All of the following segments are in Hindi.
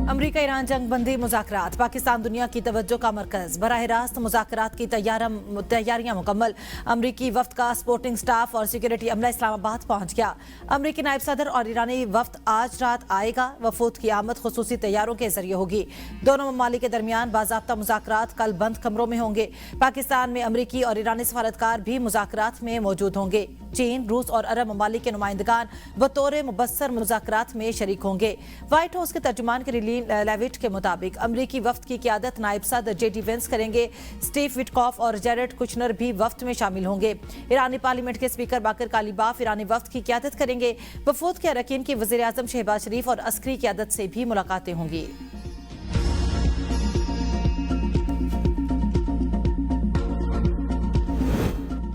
अमरीका ईरान जंग बंदी मुज़ाकरात, पाकिस्तान दुनिया की तवज्जो का मरकज, बराह रास्त मुज़ाकरात की तैयारियां मुकम्मल। अमरीकी वफ्द का स्पोर्टिंग स्टाफ और सिक्योरिटी अमला इस्लामाबाद पहुंच गया। अमरीकी नायब सदर और ईरानी वफ्द आज रात आएगा। वफूद की आमद खुसूसी तैयारों के जरिए होगी। दोनों ममालिक के दरमियान बाज़ाब्ता मुज़ाकरात कल बंद कमरों में होंगे। पाकिस्तान में अमरीकी और ईरानी सफारतकार भी मुज़ाकरात में मौजूद होंगे। चीन, रूस और अरब ममालिक के नुमाइंदगान बतौर मुबस्सर मुज़ाकरात में शरीक होंगे। व्हाइट हाउस के तर्जुमान के लेविट के मुताबिक अमरीकी वफ्द की क़ियादत नायब सदर जेडी वेंस करेंगे। स्टीव विटकॉफ और जेरेड कुशनर भी वफ्द में शामिल होंगे। ईरानी पार्लियामेंट के स्पीकर बाकर कालिबाफ ईरानी वफ्द की क़ियादत करेंगे। वफूद के अरकान की वज़ीर आज़म शहबाज शरीफ और अस्करी क़ियादत से भी मुलाकातें होंगी।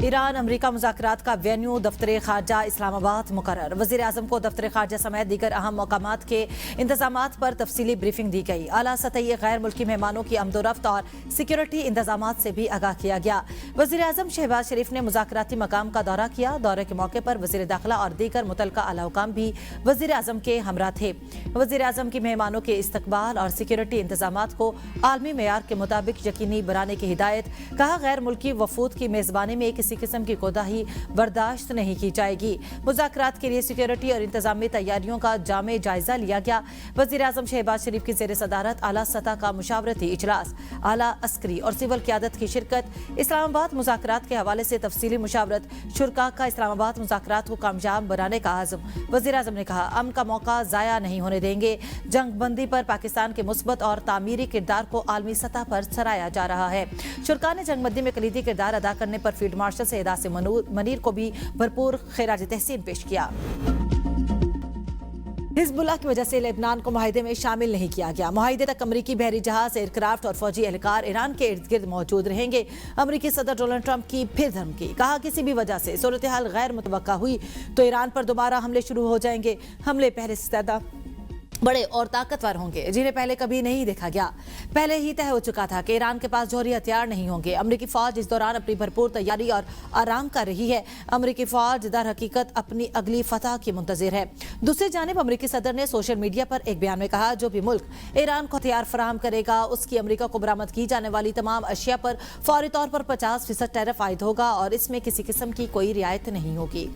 ईरान अमरीका मुज़ाकरात का वेन्यू दफ्तर खारजा इस्लामाबाद मुकर्रर। वज़ीर आज़म को दफ्तर खारजा समेत दीगर अहम मकामात के इंतजामात पर तफसीली ब्रीफिंग दी गई। आला सतही गैर मुल्की मेहमानों की आमदोरफ्त और सिक्योरिटी इंतजामात से भी आगाह किया गया। वज़ीर आज़म शहबाज शरीफ ने मुज़ाकराती मकाम का दौरा किया। दौरे के मौके पर वज़ीर दाखिला और दीगर मुतल्लिका आला हुकाम भी वज़ीर आज़म के हमरा थे। वज़ीर आज़म की मेहमानों के इस्तकबाल और सिक्योरिटी इंतजामात को आलमी मेयार के मुताबिक यकीनी बनाने की हिदायत। कहा, गैर मुल्की वफूद की मेज़बानी में किसी किस्म की कोताही बर्दाश्त नहीं की जाएगी। मुज़ाकरात के लिए सिक्योरिटी और इंतजामी तैयारियों का जामे जायजा लिया गया। वज़ीर आज़म शहबाज शरीफ की ज़ेर सदारत आला सतह का मुशावरती इजलास, आला अस्करी और सिविल क़ियादत की शिरकत। इस्लामाबाद मुज़ाकरात के हवाले से तफसीली मुशावरत। शुरका का इस्लामाबाद मुज़ाकरात को कामयाब बनाने का आज़म। वज़ीर आज़म ने कहा, अमन का मौका ज़ाया नहीं होने देंगे। जंग बंदी पर पाकिस्तान के मुस्बत और तामीरी किरदार को आलमी सतह पर सराहा जा रहा है। शुरका ने जंग बंदी में कलीदी किरदार अदा करने पर फील्ड मार्शल से से मनीर को भी भरपूर खिराज तहसीन पेश किया। हिजबुल्लाह की वजह से लेबनान को मुआहदे में शामिल नहीं किया गया। मुआहदे तक अमरीकी बहरी जहाज, एयरक्राफ्ट और फौजी एहलकार ईरान के इर्द गिर्द मौजूद रहेंगे। अमरीकी सदर डोनाल्ड ट्रंप की फिर धमकी। कहा, किसी भी वजह से सूरत हाल गैर मुतवक्का हुई तो ईरान पर दोबारा हमले शुरू हो जाएंगे। हमले पहले से ज्यादा बड़े और ताकतवर होंगे, जिन्हें पहले कभी नहीं देखा गया। पहले ही तय हो चुका था कि ईरान के पास जौहरी हथियार नहीं होंगे। अमरीकी फौज इस दौरान अपनी भरपूर तैयारी और आराम कर रही है। अमरीकी फौज दर हकीकत अपनी अगली फतह की मुंतजिर है। दूसरी जानिब अमरीकी सदर ने सोशल मीडिया पर एक बयान में कहा, जो भी मुल्क ईरान को हथियार फराहम करेगा उसकी अमरीका को बरामद की जाने वाली तमाम अशिया पर फौरी तौर पर 50% टैरिफ आयद होगा और इसमें किसी किस्म की कोई रियायत नहीं होगी।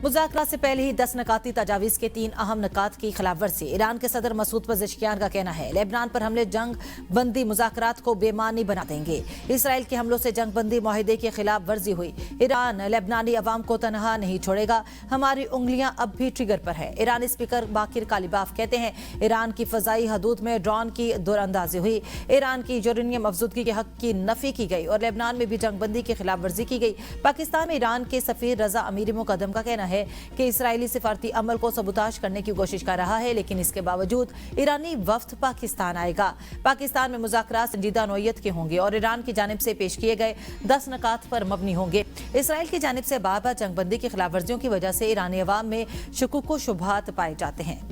मुज़ाकरात से पहले ही 10 नकाती तजावीज़ के 3 अहम नकात की खिलाफ वर्जी। ईरान के सदर मसूद पज़ेश्कियान का कहना है, लेबनान पर हमले जंग बंदी मुज़ाकरात को बेमानी बना देंगे। इसराइल के हमलों से जंग बंदी मुआहदे की खिलाफ वर्जी हुई। ईरान लेबनानी अवाम को तनहा नहीं छोड़ेगा। हमारी उंगलियां अब भी ट्रिगर पर है। ईरानी स्पीकर बाकिर कालिबाफ कहते हैं, ईरान की फ़ज़ाई हदूद में ड्रोन की दूरअंदाजी हुई। ईरान की यूरेनियम अफजुदगी के हक की नफी की गई और लेबनान में भी जंग बंदी की खिलाफ वर्जी की गई। पाकिस्तान में ईरान के सफ़ीर रजा अमीरी मुकदम का कहना है कि इसराइली सिफारती अमल को सबूताज करने की कोशिश कर रहा है, लेकिन इसके बावजूद ईरानी वफ्द पाकिस्तान आएगा। पाकिस्तान में मुज़ाकरात संजीदा नौयत के होंगे और ईरान की जानिब से पेश किए गए 10 नकात पर मबनी होंगे। इसराइल की जानिब से बार बार जंगबंदी की खिलाफ वर्जियों की वजह से ईरानी अवाम में शुकूक व शुबहात पाए जाते हैं।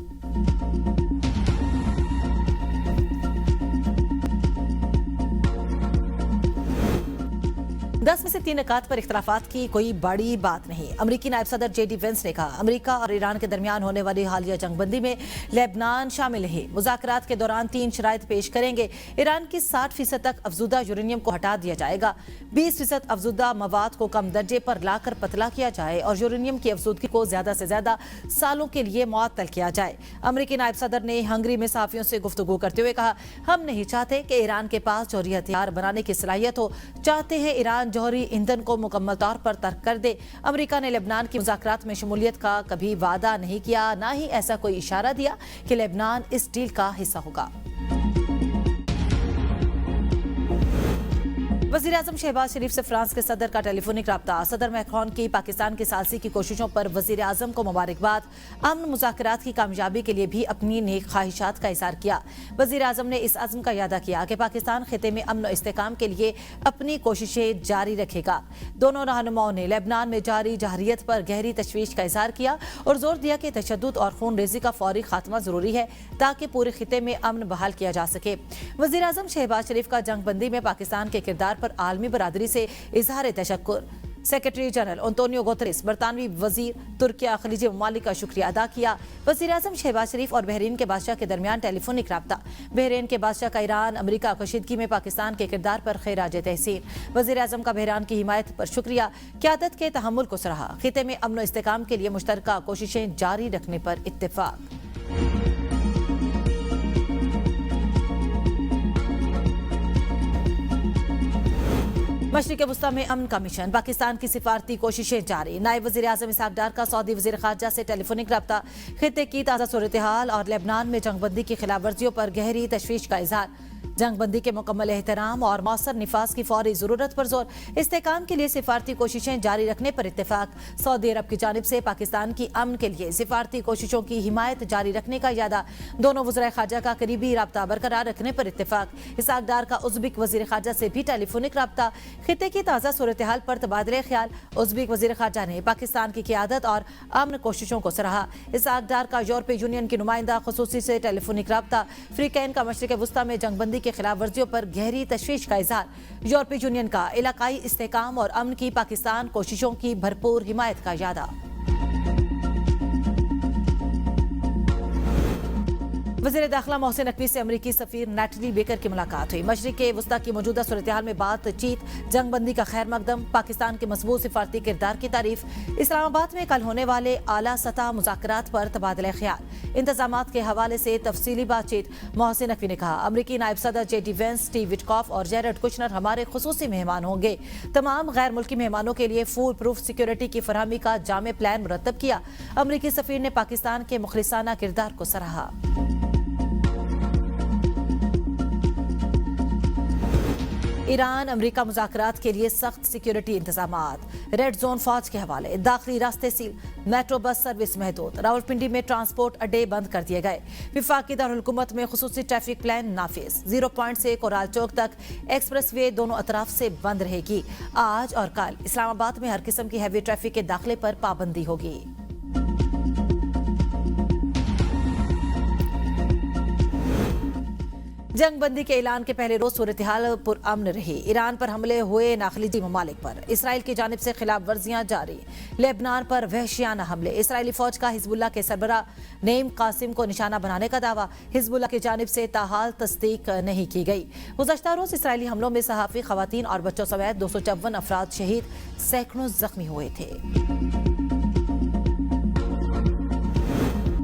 10 में से 3 नकात पर इख्तलाफात की कोई बड़ी बात नहीं। अमरीकी नायब सदर जेडी वेंस ने कहा, अमरीका और ईरान के दरमियान होने वाली हालिया जंगबंदी में लेबनान शामिल है। मुज़ाकरात के दौरान 3 शराइत पेश करेंगे। ईरान की 60% तक अफजुदा यूरेनियम को हटा दिया जाएगा। 20% अफजुदा मवाद को कम दर्जे पर लाकर पतला किया जाए और यूरेनियम की अफजुदगी को ज्यादा से ज्यादा सालों के लिए मुअत्तल किया जाए। अमरीकी नायब सदर ने हंगरी में सहाफियों से गुफ्तगू करते हुए कहा, हम नहीं चाहते कि ईरान के पास जौहरी हथियार बनाने की सलाहियत हो। चाहते हैं ईरान जौहरी ईंधन को मुकम्मल तौर पर तर्क कर दे। अमेरिका ने लेबनान की मुज़ाकरात में शमूलियत का कभी वादा नहीं किया, ना ही ऐसा कोई इशारा दिया कि लेबनान इस डील का हिस्सा होगा। वज़ीर आज़म शहबाज शरीफ से फ्रांस के सदर का टेलीफोनिक रब्ता। सदर मैक्रोन की पाकिस्तान की सालसी की कोशिशों पर वज़ीर आज़म को मुबारकबाद। अमन मुज़ाकरात की कामयाबी के लिए भी अपनी नेक ख्वाहिशात का इज़हार किया। वज़ीर आज़म ने इस अज़्म का यादा किया कि पाकिस्तान खिते में अमन और इस्तेकाम के लिए अपनी कोशिशें जारी रखेगा। दोनों रहनुमाओं ने लेबनान में जारी जहरियत पर गहरी तशवीश का इज़हार किया और जोर दिया कि तशद्दुद और खून रेज़ी का फौरी खात्मा ज़रूरी है ताकि पूरे खिते में अमन बहाल किया जा सके। वज़ीर आज़म शहबाज शरीफ का जंगबंदी में पाकिस्तान के किरदार पर आलमी बरादरी से इजहार तशक्कुर। सेक्रेटरी जनरल एंटोनियो गुतेरेस, बरतानवी वजीर तुर्किया खलीजी ममालिक का शुक्रिया अदा किया। वजीर आजम शहबाज शरीफ और बहरीन के बादशाह के दरमियान टेलीफोनिक रब्ता। बहरीन के बादशाह का ईरान अमेरिका कशीदगी में पाकिस्तान के किरदार पर खैराज तहसीन। वजीर आजम का बहरान की हिमायत पर शुक्रिया, क़यादत के तहम्मुल को सराहा। खिते में अमन व इस्तेकाम के लिए मुश्तरका कोशिशें जारी रखने पर इत्तेफाक। मशरिक़ वस्ता में अमन का मिशन, पाकिस्तान की सिफारती कोशिशें जारी। नायब वज़ीर आज़म इसहाक डार का सऊदी वज़ीर ख़ारजा से टेलीफोनिक रब्ता। खित्ते की ताज़ा सूरत हाल और लेबनान में जंगबंदी की खिलाफ वर्जियों पर गहरी तशवीश का इजहार। जंगबंदी के मुकम्मल एहतराम और मौसर निफाज की फौरी जरूरत पर जोर। इस्तेकाम के लिए सिफारती कोशिशें जारी रखने पर इत्तेफाक। सऊदी अरब की जानिब से पाकिस्तान की अमन के लिए सिफारती कोशिशों की हिमायत जारी रखने का इरादा। दोनों वज़ीर ख़ारजा का करीबी रब्ता बरकरार रखने पर इत्तेफाक। इसहाक डार का उज़्बेक वज़ीर ख़ारजा से भी टेलीफोनिक रब्ता। खित्ते की ताज़ा सूरत हाल पर तबादले ख्याल। उज़्बेक वज़ीर ख़ारजा ने पाकिस्तान की क़यादत और अमन कोशिशों को सराहा। इसहाक डार का यूरोपीय यूनियन की नुमाइंदा ख़ुसूसी से टेलीफोनिक रब्ता। फ्रीकैन का मशरिक़ वस्ता में जंगबंदी के खिलाफ वर्जियों पर गहरी तशवीश का इजहार। यूरोपीय यूनियन का इलाकाई इस्तेकाम और अमन की पाकिस्तान कोशिशों की भरपूर हिमायत का इरादा। वज़ीर दाखिला मोहसिन नकवी से अमरीकी सफीर नैटली बेकर की मुलाकात हुई। मशरिक़ वस्ता की मौजूदा सूरत हाल में बातचीत, जंगबंदी का खैर मकदम, पाकिस्तान के मजबूत सिफारती किरदार की तारीफ। इस्लामाबाद में कल होने वाले आला सतह मुज़ाकरात पर तबादला ख्याल। इंतजामात के हवाले से तफसीली बातचीत। मोहसिन नकवी ने कहा, अमरीकी नायब सदर JD वेंस, स्टीव विटकॉफ और जेरेड कुशनर हमारे खुसूसी मेहमान होंगे। तमाम गैर मुल्की मेहमानों के लिए फूल प्रूफ सिक्योरिटी की फरहमी का जामे प्लान मुरतब किया। अमरीकी सफीर ने पाकिस्तान के मुखलिसाना किरदार को सराहा। ईरान अमेरिका मुज़ाकरात के लिए सख्त सिक्योरिटी इंतजामात। रेड जोन फौज के हवाले। दाखिली रास्ते सील। मेट्रो बस सर्विस महदूद। रावलपिंडी में ट्रांसपोर्ट अड्डे बंद कर दिए गए। विफाकी दारुल-हुकूमत में खुसूसी ट्रैफिक प्लान नाफिज। 0 पॉइंट से कोराल चौक तक एक्सप्रेस वे दोनों अतराफ से बंद रहेगी। आज और कल इस्लामाबाद में हर किस्म की हैवी ट्रैफिक के दाखिले पर पाबंदी होगी। जंगबंदी के ऐलान के पहले रोज सूरत हाल पुरअमन रही। ईरान पर हमले हुए नाखलीजी ममालिक पर। इसराइल की जानिब से खिलाफ वर्जियां जारी। लेबनान पर वहशियाना हमले। इसराइली फौज का हिजबुल्लाह के सरबरा नईम कासिम को निशाना बनाने का दावा। हिजबुल्लाह की जानिब से ताहाल तस्दीक नहीं की गई। गुज़श्ता रोज इसराइली हमलों में सहाफ़ी, खवातीन और बच्चों समेत 254 अफराद शहीद, सैकड़ों जख्मी हुए थे।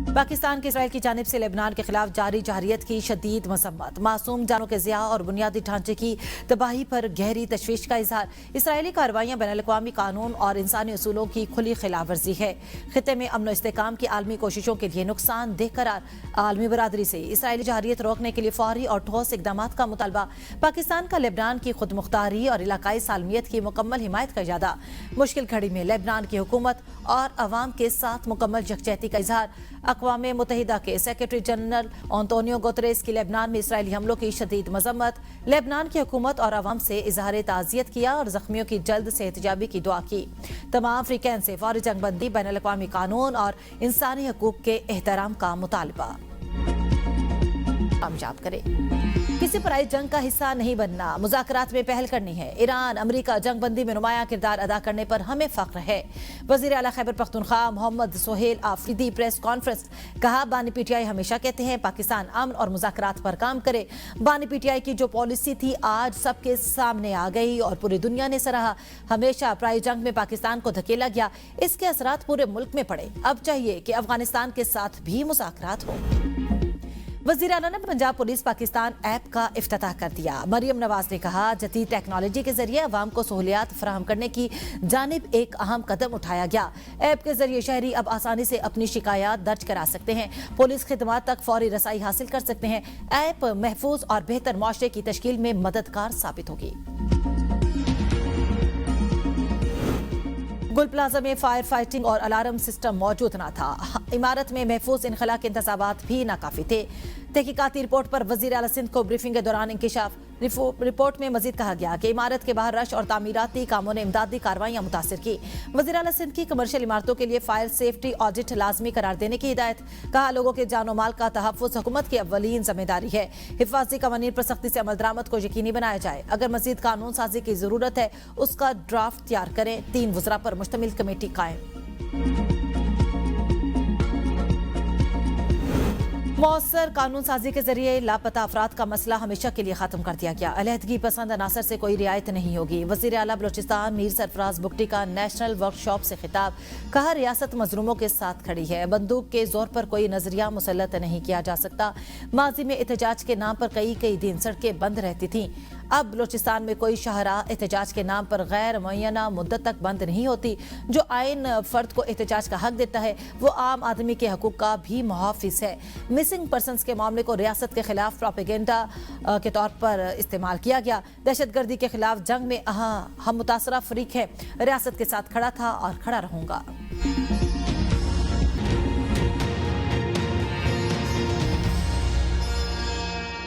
पाकिस्तान के इसराइल की जानिब से लेबनान के खिलाफ जारी जहरियत की शदीद मसम्मत। मासूम जानों के ज़िया और बुनियादी ढांचे की तबाही पर गहरी तशवीश का इजहार। इसराइली कार्रवाइयाँ बैनुल-अक़वामी कानून और इंसानी उसूलों की खुली खिलाफ वर्जी है। खित्ते में अमन व इस्तेकाम की आलमी कोशिशों के लिए नुकसानदेह करार। आलमी बरादरी से इसराइली जहरियत रोकने के लिए फौरी और ठोस इकदाम का मुतालबा। पाकिस्तान का लेबनान की खुद मुख्तारी और इलाकाई सालमियत की मुकम्मल हिमायत का इरादा। मुश्किल घड़ी में लेबनान की हुकूमत और अवाम के साथ मुकम्मल यकजहती का इजहार। अक़वाम मुत्तहिदा के सेक्रेटरी जनरल एंटोनियो गुतेरेस की लेबनान में इसराइली हमलों की शदीद मजम्मत। लेबनान की हुकूमत और अवाम से इजहार ताज़ियत किया और जख्मियों की जल्द सेहतयाबी की दुआ की। तमाम अफ्रीकन से फौरी जंगबंदी, बैनुल-अक़वामी कानून और इंसानी हकूक़ के एहतराम का मुतालबा। कामयाब करे। किसी पराई जंग का हिस्सा नहीं बनना, मुज़ाकरात में पहल करनी है। ईरान अमेरिका जंगबंदी में नुमाया किरदार अदा करने पर हमें फख्र है। वज़ीर आला खैबर पख्तूनख्वा मोहम्मद सोहेल आफरीदी प्रेस कॉन्फ्रेंस। कहा, बानी PTI हमेशा कहते हैं पाकिस्तान अमन और मुज़ाकरात पर काम करे। बानी PTI की जो पॉलिसी थी आज सबके सामने आ गई और पूरी दुनिया ने सराहा। हमेशा पराई जंग में पाकिस्तान को धकेला गया, इसके असरात पूरे मुल्क में पड़े। अब चाहिए कि अफगानिस्तान के साथ भी मुज़ाकरात हो। वज़ीर आला ने पंजाब पुलिस पाकिस्तान ऐप का इफ्तिताह कर दिया। मरियम नवाज ने कहा, जदीद टेक्नोलॉजी के जरिए अवाम को सहूलियात फराहम करने की जानिब एक अहम कदम उठाया गया। ऐप के जरिए शहरी अब आसानी से अपनी शिकायत दर्ज करा सकते हैं, पुलिस खिदमात तक फौरी रसाई हासिल कर सकते हैं। ऐप महफूज और बेहतर मुआशरे की तश्कील में मददगार साबित होगी। गुल प्लाजा में फायर फाइटिंग और अलार्म सिस्टम मौजूद न था। इमारत में महफूज इनखला के इंतजामात भी नाकाफी थे। तहकीकाती रिपोर्ट पर वजीर आला सिंध को ब्रीफिंग के दौरान इंकिशाफ। रिपोर्ट में मजीद कहा गया कि इमारत के बाहर रश और तामीराती कामों ने इमदादी कार्रवाइयां मुतासिर की। वजीर आला सिंध की कमर्शियल इमारतों के लिए फायर सेफ्टी ऑडिट लाजमी करार देने की हिदायत। कहा, लोगों के जानो माल का तहफ़्फ़ुज़ हुकूमत की अव्वलीन जिम्मेदारी है। हिफाजती कवानीन पर सख्ती से अमल दरामद को यकीनी बनाया जाए। अगर मजीद कानून साजी की जरूरत है उसका ड्राफ्ट तैयार करें। 3 वज़रा पर मुश्तमिल कमेटी कायम। मौसर कानून साजी के जरिए लापता अफराद का मसला हमेशा के लिए खत्म कर दिया गया। अलहदगी पसंद अनासर से कोई रियायत नहीं होगी। वजीर आला बलोचिस्तान मीर सरफराज बुगटी का नेशनल वर्कशॉप से खिताब। कहा, रियासत मजलूमों के साथ खड़ी है। बंदूक के जोर पर कोई नजरिया मुसल्लत नहीं किया जा सकता। माजी में एहतजाज के नाम पर कई दिन सड़कें बंद रहती थीं। अब बलोचिस्तान में कोई शाहरा एहतजाज के नाम पर गैर मुअय्यना मुद्दत तक बंद नहीं होती। जो आइन फर्द को एहतजाज का हक देता है वो आम आदमी के हकूक का भी मुहाफिज है। मिसिंग पर्सन्स के मामले को रियासत के खिलाफ प्रोपेगेंडा के तौर पर इस्तेमाल किया गया। दहशतगर्दी के खिलाफ जंग में हम मुतासरा फरीक है। रियासत के साथ खड़ा था और खड़ा रहूंगा।